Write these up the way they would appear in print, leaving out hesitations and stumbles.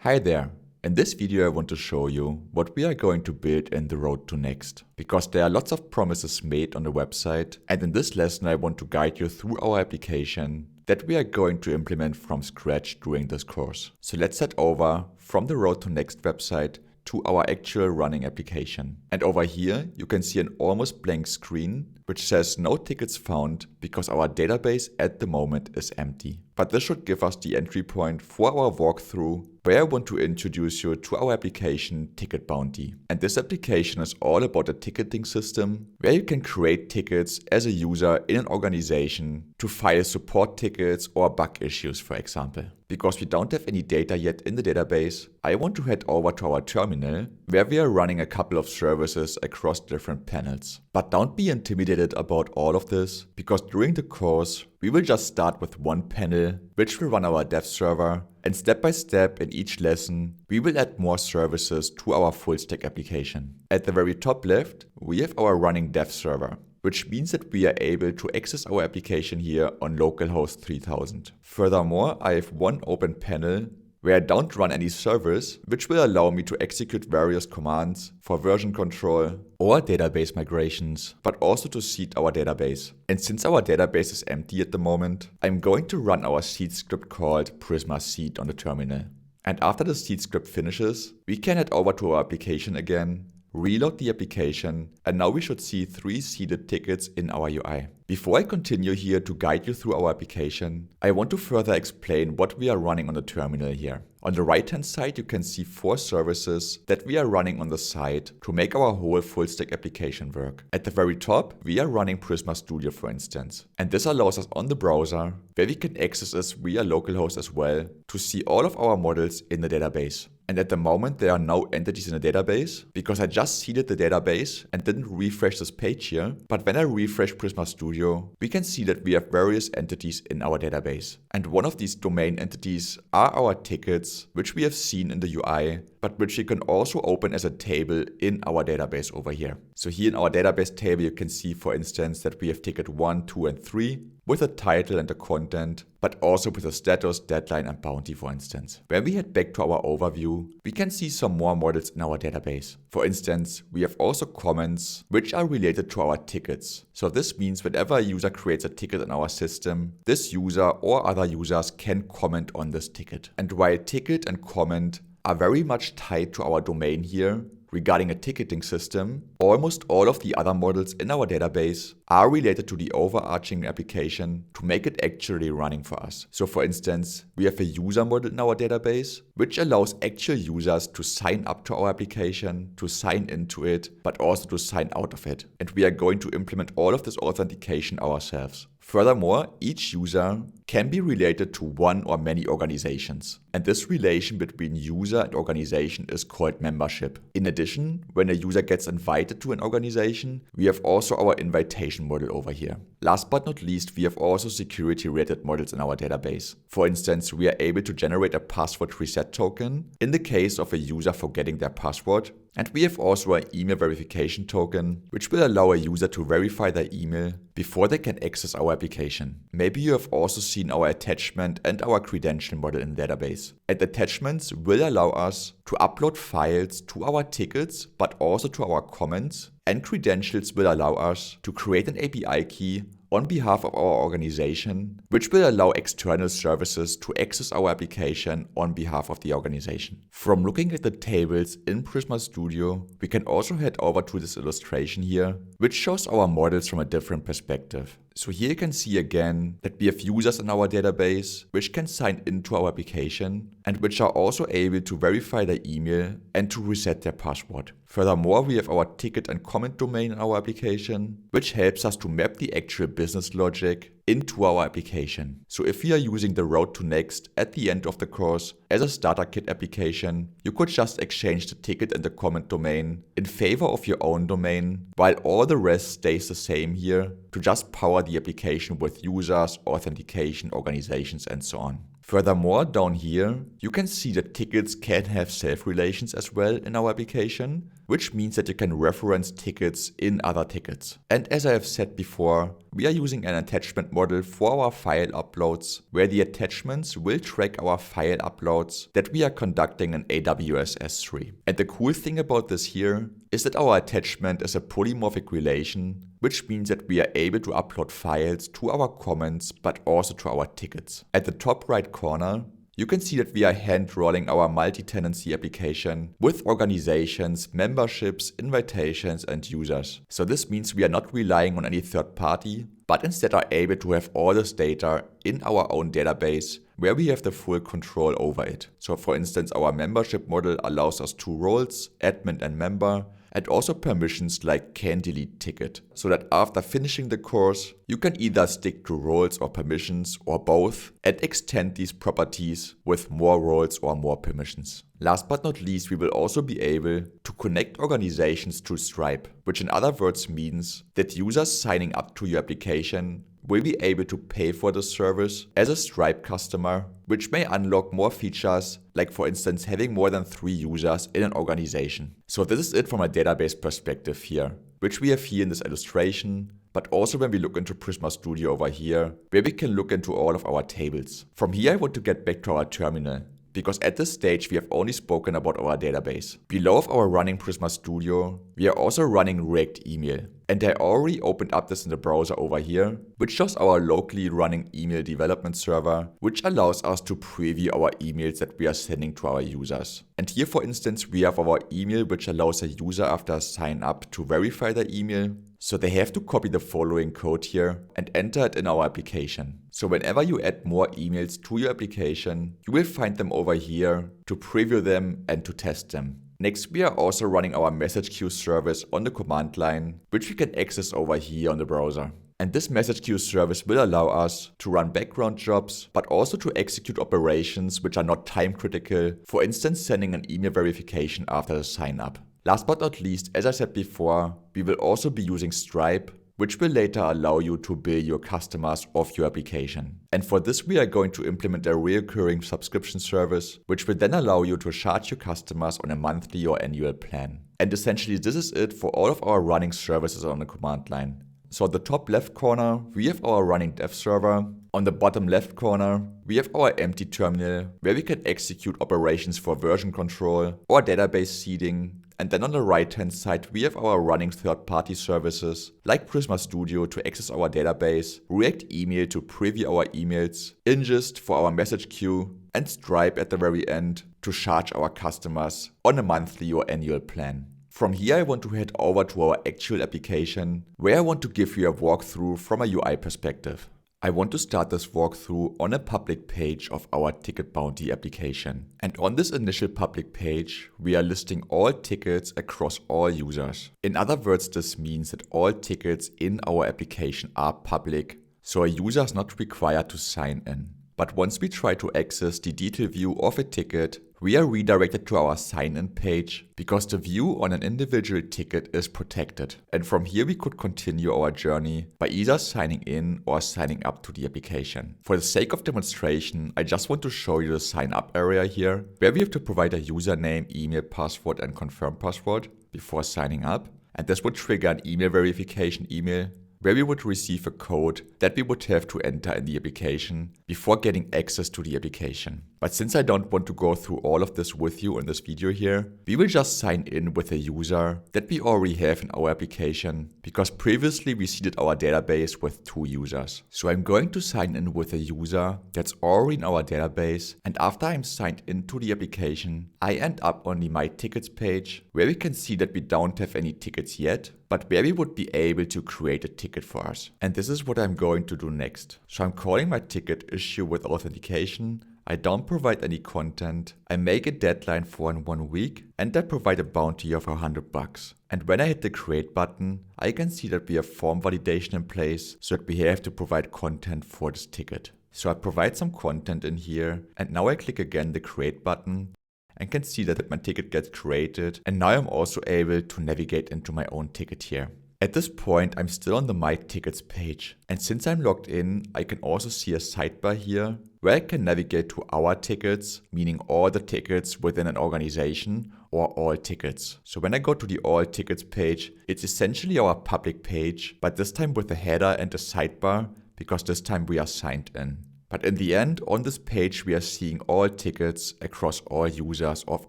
Hi there! In this video I want to show you what we are going to build in the road to next. Because there are lots of promises made on the website, and in this lesson I want to guide you through our application that we are going to implement from scratch during this course. So let's head over from the road to next website to our actual running application. And over here you can see an almost blank screen which says no tickets found because our database at the moment is empty. But this should give us the entry point for our walkthrough where I want to introduce you to our application Ticket Bounty. And this application is all about a ticketing system where you can create tickets as a user in an organization to file support tickets or bug issues, for example. Because we don't have any data yet in the database, I want to head over to our terminal where we are running a couple of services across different panels. But don't be intimidated about all of this, because during the course we will just start with one panel which will run our dev server, and step by step in each lesson we will add more services to our full stack application. At the very top left we have our running dev server, which means that we are able to access our application here on localhost 3000. Furthermore, I have one open panel where I don't run any servers, which will allow me to execute various commands for version control or database migrations, but also to seed our database. And since our database is empty at the moment, I'm going to run our seed script called Prisma seed on the terminal. And after the seed script finishes, we can head over to our application again, reload the application, and now we should see 3 seeded tickets in our UI. Before I continue here to guide you through our application, I want to further explain what we are running on the terminal here. On the right hand side you can see 4 services that we are running on the side to make our whole full stack application work. At the very top we are running Prisma Studio, for instance, and this allows us on the browser, where we can access this via localhost as well, to see all of our models in the database. And at the moment there are no entities in the database because I just seeded the database and didn't refresh this page here. But when I refresh Prisma Studio, we can see that we have various entities in our database. And one of these domain entities are our tickets, which we have seen in the UI, but which you can also open as a table in our database over here. So here in our database table you can see, for instance, that we have ticket 1, 2 and 3 with a title and a content, but also with a status, deadline and bounty, for instance. When we head back to our overview, we can see some more models in our database. For instance, we have also comments which are related to our tickets. So this means whenever a user creates a ticket in our system, this user or other users can comment on this ticket. And while ticket and comment are very much tied to our domain here, regarding a ticketing system, almost all of the other models in our database are related to the overarching application to make it actually running for us. So for instance, we have a user model in our database, which allows actual users to sign up to our application, to sign into it, but also to sign out of it. And we are going to implement all of this authentication ourselves. Furthermore, each user can be related to one or many organizations. And this relation between user and organization is called membership. In addition, when a user gets invited to an organization, we have also our invitation model over here. Last but not least, we have also security-related models in our database. For instance, we are able to generate a password reset token in the case of a user forgetting their password. And we have also an email verification token, which will allow a user to verify their email before they can access our application. Maybe you have also seen our attachment and our credential model in the database. And attachments will allow us to upload files to our tickets, but also to our comments. And credentials will allow us to create an API key on behalf of our organization, which will allow external services to access our application on behalf of the organization. From looking at the tables in Prisma Studio, we can also head over to this illustration here, which shows our models from a different perspective. So here you can see again that we have users in our database which can sign into our application and which are also able to verify their email and to reset their password. Furthermore, we have our ticket and comment domain in our application, which helps us to map the actual business logic into our application. So if we are using the road to next at the end of the course as a starter kit application, you could just exchange the ticket and the comment domain in favor of your own domain, while all the rest stays the same here to just power the application with users, authentication, organizations and so on. Furthermore, down here, you can see that tickets can have self-relations as well in our application, which means that you can reference tickets in other tickets. And as I have said before, we are using an attachment model for our file uploads, where the attachments will track our file uploads that we are conducting in AWS S3. And the cool thing about this here is that our attachment is a polymorphic relation, which means that we are able to upload files to our comments, but also to our tickets. At the top right corner, you can see that we are hand-rolling our multi-tenancy application with organizations, memberships, invitations, and users. So this means we are not relying on any third party, but instead are able to have all this data in our own database where we have the full control over it. So for instance, our membership model allows us 2 roles, admin and member, and also permissions like can delete ticket, so that after finishing the course, you can either stick to roles or permissions or both and extend these properties with more roles or more permissions. Last but not least, we will also be able to connect organizations to Stripe, which in other words means that users signing up to your application will be able to pay for the service as a Stripe customer, which may unlock more features, like for instance having more than 3 users in an organization. So this is it from a database perspective here, which we have here in this illustration, but also when we look into Prisma Studio over here, where we can look into all of our tables. From here I want to get back to our terminal, because at this stage we have only spoken about our database. Below of our running Prisma Studio, we are also running React Email. And I already opened up this in the browser over here, which shows our locally running email development server, which allows us to preview our emails that we are sending to our users. And here, for instance, we have our email, which allows a user after a sign up to verify their email. So they have to copy the following code here and enter it in our application. So whenever you add more emails to your application, you will find them over here to preview them and to test them. Next, we are also running our message queue service on the command line, which we can access over here on the browser. And this message queue service will allow us to run background jobs, but also to execute operations which are not time critical, for instance sending an email verification after the sign up. Last but not least, as I said before, we will also be using Stripe, which will later allow you to bill your customers off your application. And for this we are going to implement a recurring subscription service, which will then allow you to charge your customers on a monthly or annual plan. And essentially this is it for all of our running services on the command line. So at the top left corner, we have our running dev server. On the bottom left corner, we have our empty terminal, where we can execute operations for version control or database seeding. And then on the right hand side, we have our running third-party services like Prisma Studio to access our database, React Email to preview our emails, Ingest for our message queue, and Stripe at the very end to charge our customers on a monthly or annual plan. From here I want to head over to our actual application, where I want to give you a walkthrough from a UI perspective. I want to start this walkthrough on a public page of our Ticket Bounty application. And on this initial public page, we are listing all tickets across all users. In other words, this means that all tickets in our application are public, so a user is not required to sign in. But once we try to access the detail view of a ticket, we are redirected to our sign-in page because the view on an individual ticket is protected. And from here we could continue our journey by either signing in or signing up to the application. For the sake of demonstration, I just want to show you the sign up area here, where we have to provide a username, email, password and confirm password before signing up. And this would trigger an email verification email, where we would receive a code that we would have to enter in the application before getting access to the application. But since I don't want to go through all of this with you in this video here, we will just sign in with a user that we already have in our application, because previously we seeded our database with 2 users. So I'm going to sign in with a user that's already in our database, and after I'm signed into the application, I end up on the My Tickets page, where we can see that we don't have any tickets yet, but where we would be able to create a ticket for us. And this is what I'm going to do next. So I'm calling my ticket issue with authentication. I don't provide any content. I make a deadline for in 1 week, and I provide a bounty of $100. And when I hit the create button, I can see that we have form validation in place, so that we have to provide content for this ticket. So I provide some content in here, and now I click again the create button and can see that my ticket gets created. And now I'm also able to navigate into my own ticket here. At this point, I'm still on the My Tickets page. And since I'm logged in, I can also see a sidebar here where I can navigate to Our Tickets, meaning all the tickets within an organization, or All Tickets. So when I go to the All Tickets page, it's essentially our public page, but this time with a header and a sidebar, because this time we are signed in. But in the end, on this page, we are seeing all tickets across all users of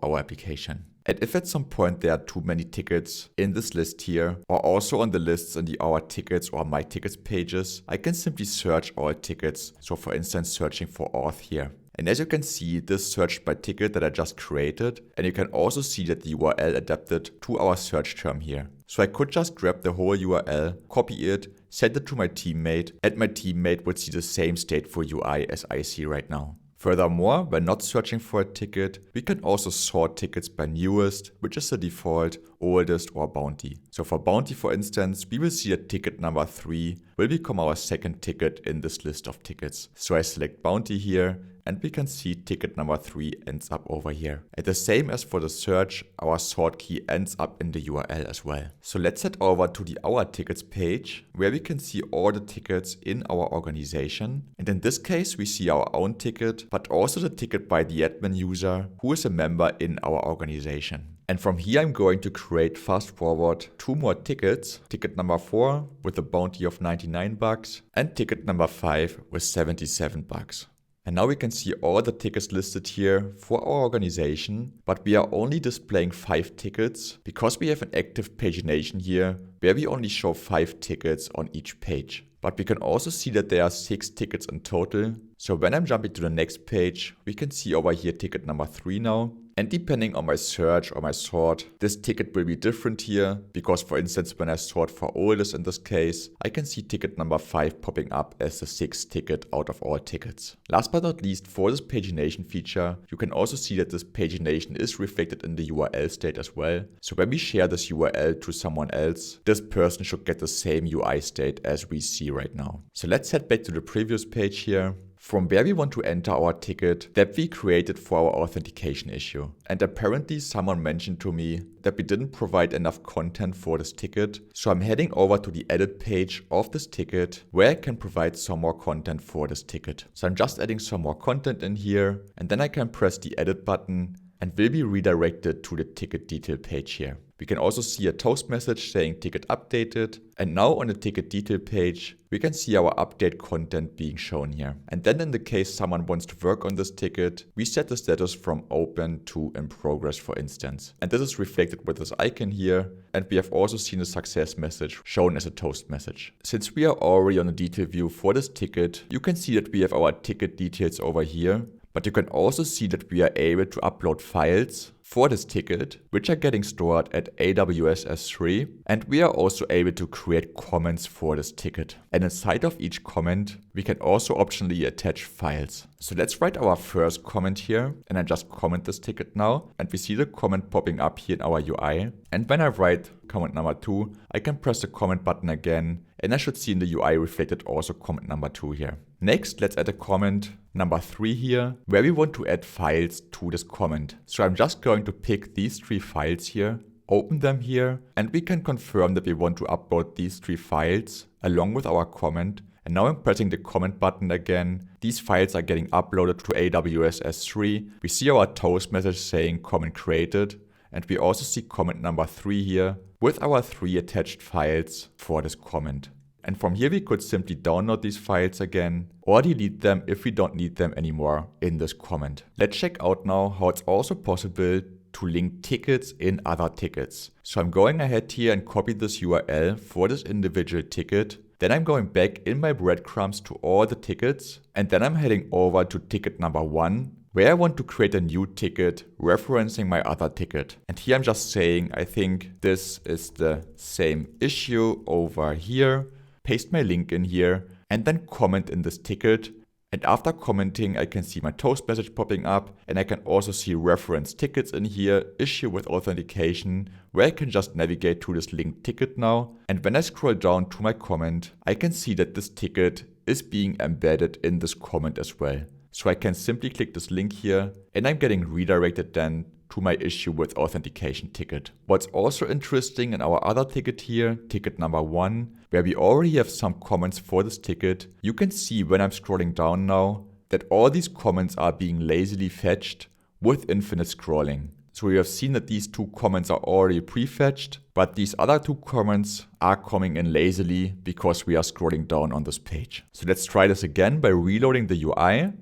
our application. And if at some point there are too many tickets in this list here, or also on the lists in the Our Tickets or My Tickets pages, I can simply search all tickets. So for instance, searching for auth here. And as you can see, this searched by ticket that I just created. And you can also see that the URL adapted to our search term here. So I could just grab the whole URL, copy it, send it to my teammate, and my teammate would see the same stateful UI as I see right now. Furthermore, when not searching for a ticket, we can also sort tickets by newest, which is the default, oldest, or bounty. So for bounty, for instance, we will see that ticket number 3 will become our second ticket in this list of tickets. So I select bounty here, and we can see ticket number 3 ends up over here. And the same as for the search, our sort key ends up in the URL as well. So let's head over to the Our Tickets page, where we can see all the tickets in our organization. And in this case, we see our own ticket, but also the ticket by the admin user who is a member in our organization. And from here, I'm going to create fast forward 2 more tickets. Ticket number 4 with a bounty of $99 and ticket number 5 with $77. And now we can see all the tickets listed here for our organization, but we are only displaying 5 tickets because we have an active pagination here where we only show 5 tickets on each page. But we can also see that there are 6 tickets in total. So when I'm jumping to the next page, we can see over here ticket number 3 now. And depending on my search or my sort, this ticket will be different here. Because for instance, when I sort for oldest in this case, I can see ticket number 5 popping up as the 6th ticket out of all tickets. Last but not least, for this pagination feature, you can also see that this pagination is reflected in the URL state as well. So when we share this URL to someone else, this person should get the same UI state as we see right now. So let's head back to the previous page here, from where we want to enter our ticket that we created for our authentication issue. And apparently someone mentioned to me that we didn't provide enough content for this ticket. So I'm heading over to the edit page of this ticket where I can provide some more content for this ticket. So I'm just adding some more content in here, and then I can press the edit button and will be redirected to the ticket detail page here. We can also see a toast message saying ticket updated. And now on the ticket detail page, we can see our update content being shown here. And then in the case someone wants to work on this ticket, we set the status from open to in progress, for instance. And this is reflected with this icon here. And we have also seen a success message shown as a toast message. Since we are already on the detail view for this ticket, you can see that we have our ticket details over here. But you can also see that we are able to upload files for this ticket, which are getting stored at AWS S3. And we are also able to create comments for this ticket. And inside of each comment, we can also optionally attach files. So let's write our first comment here. And I just comment this ticket now. And we see the comment popping up here in our UI. And when I write comment number 2, I can press the comment button again. And I should see in the UI reflected also comment number 2 here. Next, let's add a comment number 3 here, where we want to add files to this comment. So I'm just going to pick these 3 files here, open them here, and we can confirm that we want to upload these 3 files along with our comment. And now I'm pressing the comment button again. These files are getting uploaded to AWS S3. We see our toast message saying comment created. And we also see comment number 3 here with our 3 attached files for this comment. And from here we could simply download these files again or delete them if we don't need them anymore in this comment. Let's check out now how it's also possible to link tickets in other tickets. So I'm going ahead here and copy this URL for this individual ticket. Then I'm going back in my breadcrumbs to all the tickets. And then I'm heading over to ticket number 1, where I want to create a new ticket referencing my other ticket. And here I'm just saying, I think this is the same issue over here. Paste my link in here and then comment in this ticket. And after commenting, I can see my toast message popping up, and I can also see reference tickets in here, issue with authentication, where I can just navigate to this linked ticket now. And when I scroll down to my comment, I can see that this ticket is being embedded in this comment as well. So I can simply click this link here and I'm getting redirected then to my issue with authentication ticket. What's also interesting in our other ticket here, ticket number 1, where we already have some comments for this ticket, you can see when I'm scrolling down now that all these comments are being lazily fetched with infinite scrolling. So we have seen that these 2 comments are already prefetched, but these other 2 comments are coming in lazily because we are scrolling down on this page. So let's try this again by reloading the UI.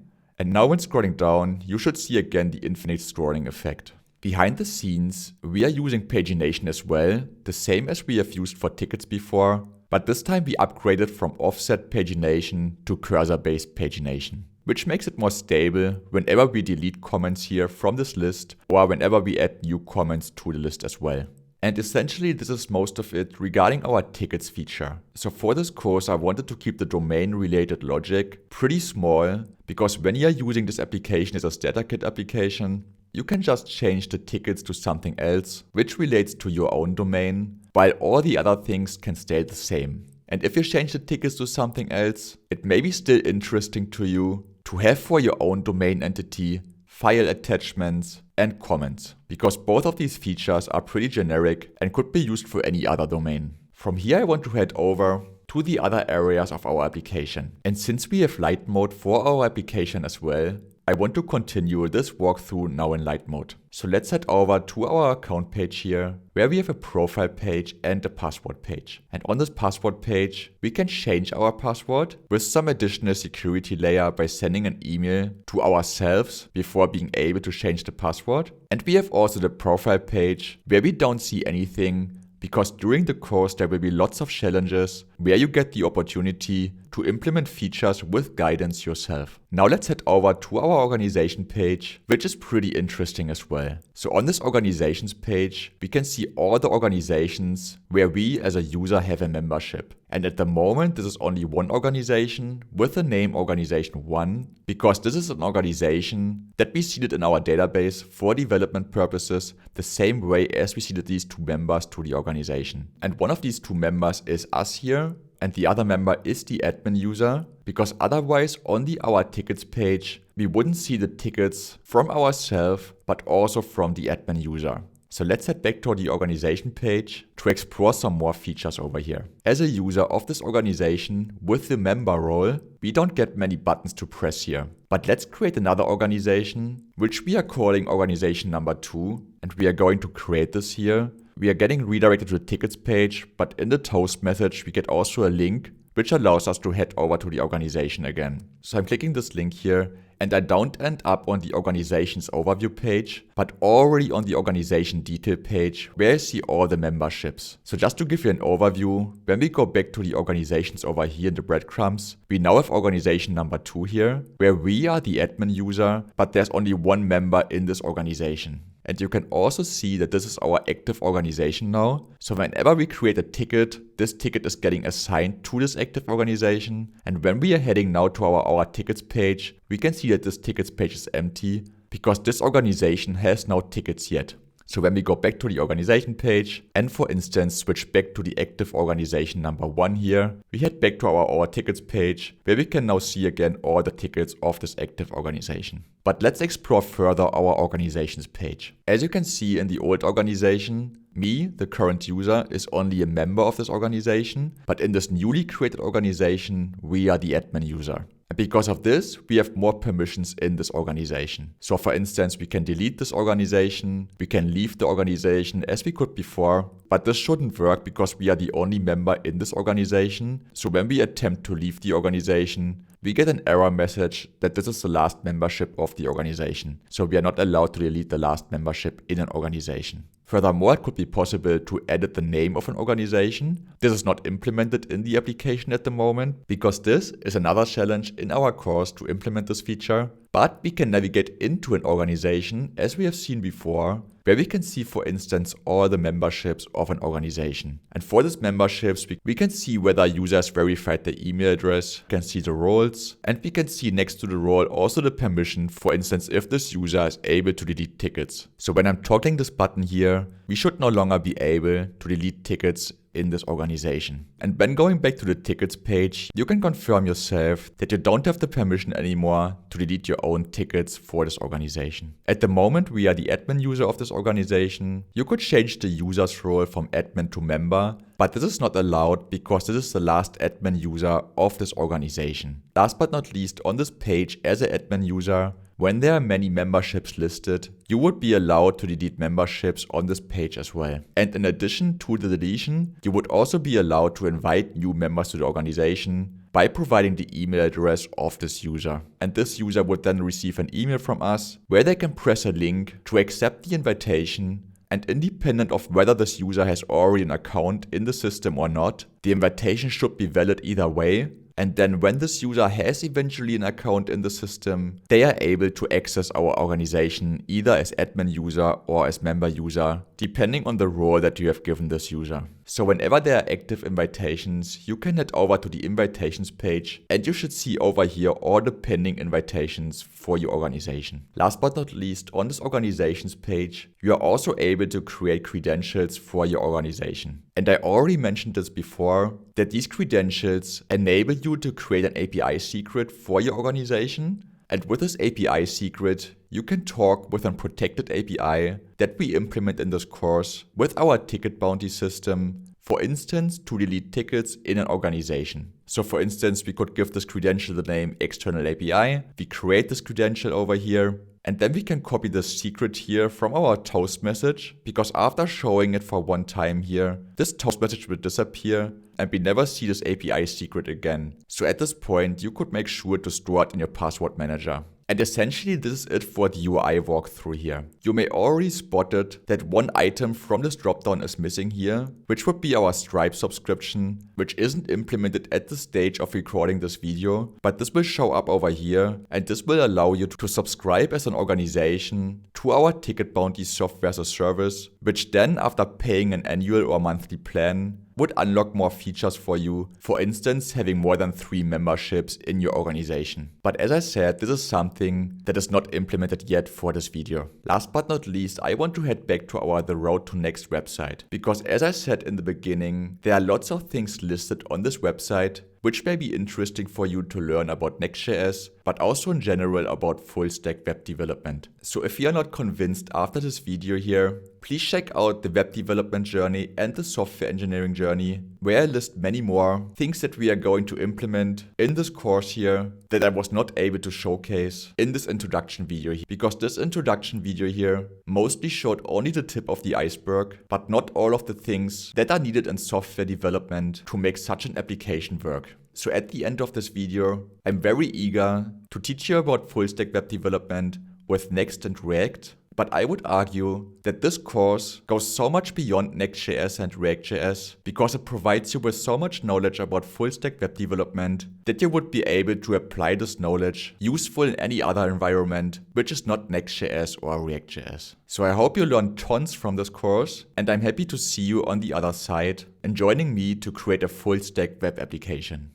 And now when scrolling down, you should see again the infinite scrolling effect. Behind the scenes, we are using pagination as well, the same as we have used for tickets before, but this time we upgraded from offset pagination to cursor-based pagination, which makes it more stable whenever we delete comments here from this list or whenever we add new comments to the list as well. And essentially this is most of it regarding our tickets feature. So for this course I wanted to keep the domain related logic pretty small, because when you are using this application as a starter kit application, you can just change the tickets to something else which relates to your own domain, while all the other things can stay the same. And if you change the tickets to something else, it may be still interesting to you to have for your own domain entity file attachments and comments, because both of these features are pretty generic and could be used for any other domain. From here I want to head over to the other areas of our application. And since we have light mode for our application as well, I want to continue this walkthrough now in light mode. So let's head over to our account page here, where we have a profile page and a password page. And on this password page, we can change our password with some additional security layer by sending an email to ourselves before being able to change the password. And we have also the profile page where we don't see anything, because during the course there will be lots of challenges where you get the opportunity to implement features with guidance yourself. Now let's head over to our organization page, which is pretty interesting as well. So on this organizations page, we can see all the organizations where we as a user have a membership. And at the moment, this is only one organization with the name organization 1, because this is an organization that we seeded in our database for development purposes the same way as we seeded these 2 members to the organization. And one of these 2 members is us here, and the other member is the admin user, because otherwise on the Our Tickets page, we wouldn't see the tickets from ourselves, but also from the admin user. So let's head back to the organization page to explore some more features over here. As a user of this organization with the member role, we don't get many buttons to press here. But let's create another organization, which we are calling organization number 2, and we are going to create this here. We are getting redirected to the tickets page, but in the toast message we get also a link which allows us to head over to the organization again. So I'm clicking this link here, and I don't end up on the organization's overview page, but already on the organization detail page where I see all the memberships. So just to give you an overview, when we go back to the organizations over here in the breadcrumbs, we now have organization number 2 here, where we are the admin user, but there's only one member in this organization. And you can also see that this is our active organization now. So whenever we create a ticket, this ticket is getting assigned to this active organization. And when we are heading now to our tickets page, we can see that this tickets page is empty because this organization has no tickets yet. So when we go back to the organization page and for instance switch back to the active organization number 1 here, we head back to our tickets page where we can now see again all the tickets of this active organization. But let's explore further our organizations page. As you can see in the old organization, me, the current user, is only a member of this organization, but in this newly created organization, we are the admin user. And because of this, we have more permissions in this organization. So for instance, we can delete this organization, we can leave the organization as we could before, but this shouldn't work because we are the only member in this organization. So when we attempt to leave the organization, we get an error message that this is the last membership of the organization. So we are not allowed to delete the last membership in an organization. Furthermore, it could be possible to edit the name of an organization. This is not implemented in the application at the moment because this is another challenge in our course to implement this feature. But we can navigate into an organization as we have seen before, where we can see, for instance, all the memberships of an organization. And for these memberships, we can see whether users verified their email address, we can see the roles, and we can see next to the role also the permission, for instance, if this user is able to delete tickets. So when I'm toggling this button here, we should no longer be able to delete tickets in this organization. And when going back to the tickets page, you can confirm yourself that you don't have the permission anymore to delete your own tickets for this organization. At the moment, we are the admin user of this organization. You could change the user's role from admin to member, but this is not allowed because this is the last admin user of this organization. Last but not least, on this page as an admin user, when there are many memberships listed, you would be allowed to delete memberships on this page as well. And in addition to the deletion, you would also be allowed to invite new members to the organization by providing the email address of this user. And this user would then receive an email from us where they can press a link to accept the invitation. And independent of whether this user has already an account in the system or not, the invitation should be valid either way. And then when this user has eventually an account in the system, they are able to access our organization either as admin user or as member user, depending on the role that you have given this user. So whenever there are active invitations, you can head over to the invitations page and you should see over here all the pending invitations for your organization. Last but not least, on this organizations page, you are also able to create credentials for your organization. And I already mentioned this before, that these credentials enable you to create an API secret for your organization. And with this API secret, you can talk with a protected API that we implement in this course with our ticket bounty system, for instance, to delete tickets in an organization. So for instance, we could give this credential the name external API. We create this credential over here. And then we can copy the secret here from our toast message, because after showing it for one time here, this toast message will disappear and we never see this API secret again. So at this point, you could make sure to store it in your password manager. And essentially this is it for the UI walkthrough here. You may already spotted that one item from this dropdown is missing here, which would be our Stripe subscription, which isn't implemented at the stage of recording this video, but this will show up over here, and this will allow you to subscribe as an organization to our ticket bounty software as a service, which then after paying an annual or monthly plan, would unlock more features for you, for instance having more than 3 memberships in your organization. But as I said, this is something that is not implemented yet for this video. Last but not least, I want to head back to our The Road to Next website, because as I said in the beginning, there are lots of things listed on this website which may be interesting for you to learn about Next.js, but also in general about full stack web development. So if you are not convinced after this video here, please check out the web development journey and the software engineering journey, where I list many more things that we are going to implement in this course here that I was not able to showcase in this introduction video here. Because this introduction video here mostly showed only the tip of the iceberg, but not all of the things that are needed in software development to make such an application work. So at the end of this video, I'm very eager to teach you about full stack web development with Next and React. But I would argue that this course goes so much beyond Next.js and React.js because it provides you with so much knowledge about full stack web development that you would be able to apply this knowledge useful in any other environment which is not Next.js or React.js. So I hope you learned tons from this course, and I'm happy to see you on the other side and joining me to create a full stack web application.